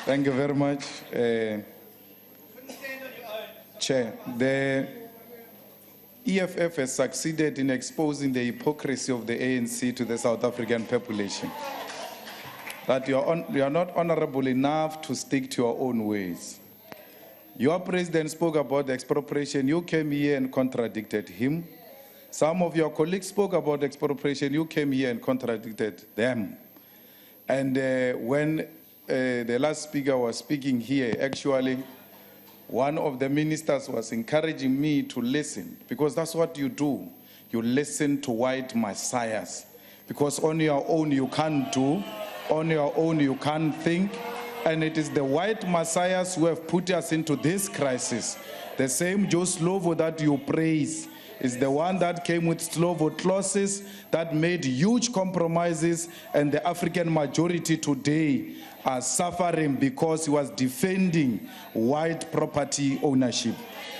Thank you very much, Chair. The EFF has succeeded in exposing the hypocrisy of the ANC to the South African population. That you are not honorable enough to stick to your own ways. Your president spoke about expropriation. You came here and contradicted him. Some of your colleagues spoke about expropriation. You came here and contradicted them. And when the last speaker was speaking here, actually, one of the ministers was encouraging me to listen, because that's what you do. You listen to white messiahs, because on your own you can't do, on your own you can't think, and it is the white messiahs who have put us into this crisis. The same Joe Slovo that you praise is the one that came with Slovo clauses that made huge compromises, and the African majority today are suffering because he was defending white property ownership.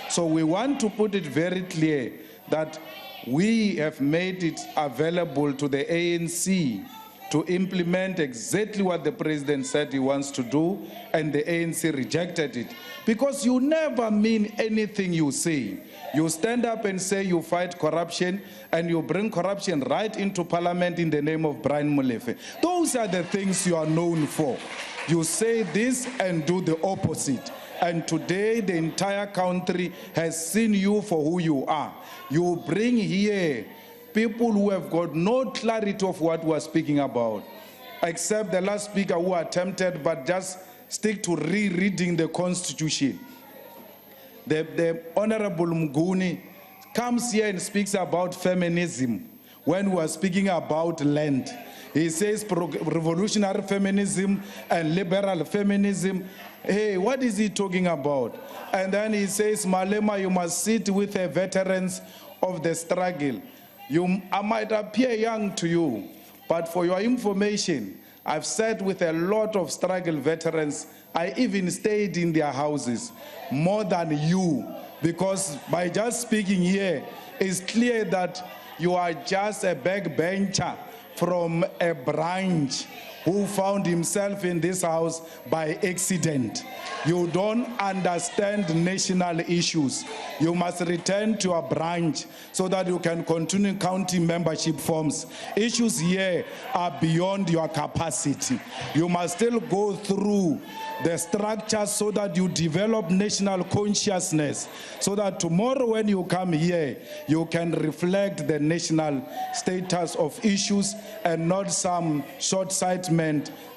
So we want to put it very clear that we have made it available to the ANC to implement exactly what the president said he wants to do, and the ANC rejected it. Because you never mean anything you say. You stand up and say you fight corruption, and you bring corruption right into parliament in the name of Brian Molefe. Those are the things you are known for. You say this and do the opposite. And today the entire country has seen you for who you are. You bring here people who have got no clarity of what we're speaking about, except the last speaker who attempted but just stick to rereading the Constitution. The Honorable Mguni comes here and speaks about feminism when we are speaking about land. He says revolutionary feminism and liberal feminism. Hey, what is he talking about? And then he says, Malema, you must sit with the veterans of the struggle. I might appear young to you, but for your information, I've sat with a lot of struggle veterans. I even stayed in their houses more than you, because by just speaking here, it's clear that you are just a backbencher from a branch who found himself in this house by accident. You don't understand national issues. You must return to a branch so that you can continue counting membership forms. Issues here are beyond your capacity. You must still go through the structure so that you develop national consciousness, so that tomorrow when you come here, you can reflect the national status of issues and not some short-sightment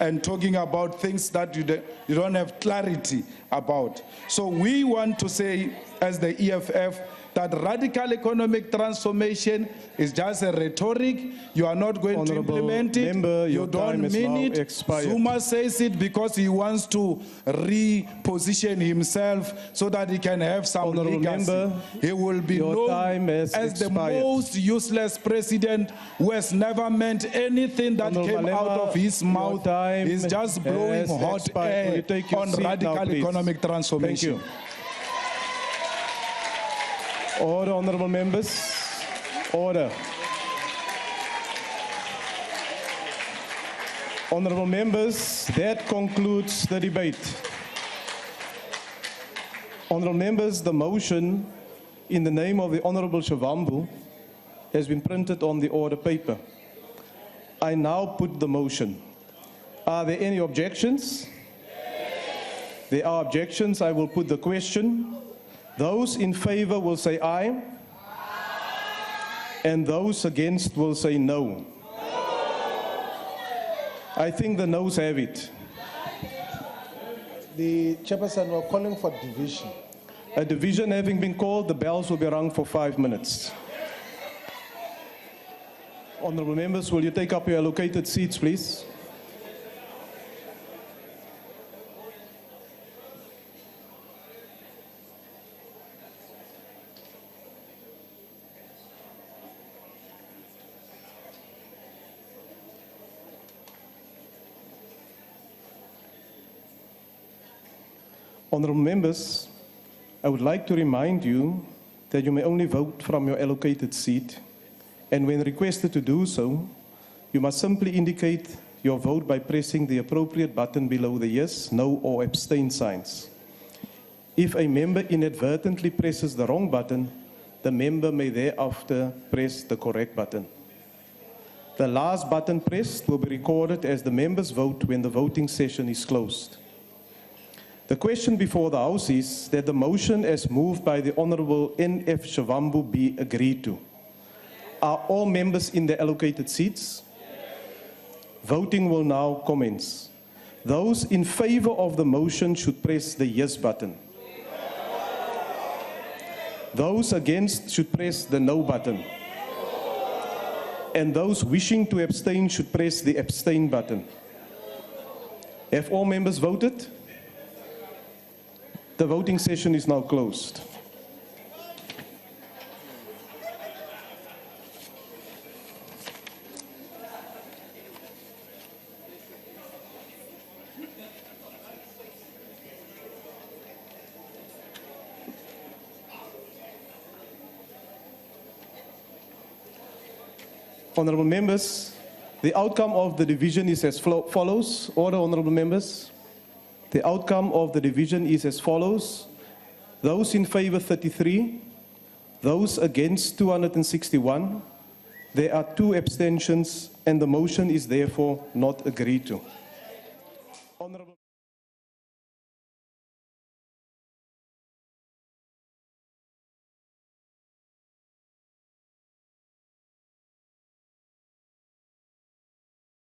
and talking about things that you don't have clarity about. So we want to say, as the EFF, that radical economic transformation is just a rhetoric. You are not going to implement it. You don't mean it. Zuma says it because he wants to reposition himself so that he can have some legacy. He will be known as the most useless president who has never meant anything that came out of his mouth. He's just blowing hot air on radical economic transformation. Thank you. Order, honorable members. Order. Honorable members, that concludes the debate. Honorable members, the motion in the name of the Honorable Shavambu has been printed on the order paper. I now put the motion. Are there any objections? There are objections. I will put the question. Those in favor will say aye. Aye. And those against will say no. I think the noes have it. The chairperson, we're calling for division. A division having been called, the bells will be rung for 5 minutes. Honorable members, will you take up your allocated seats, please? Honorable members, I would like to remind you that you may only vote from your allocated seat, and when requested to do so, you must simply indicate your vote by pressing the appropriate button below the yes, no, or abstain signs. If a member inadvertently presses the wrong button, the member may thereafter press the correct button. The last button pressed will be recorded as the member's vote when the voting session is closed. The question before the House is that the motion as moved by the Honourable N.F. Shavambu be agreed to. Are all members in their allocated seats? Voting will now commence. Those in favour of the motion should press the yes button. Those against should press the no button. And those wishing to abstain should press the abstain button. Have all members voted? The voting session is now closed. Honourable members, the outcome of the division is as follows. Order, honourable members. The outcome of the division is as follows. Those in favour 33, those against 261. There are 2 abstentions and the motion is therefore not agreed to.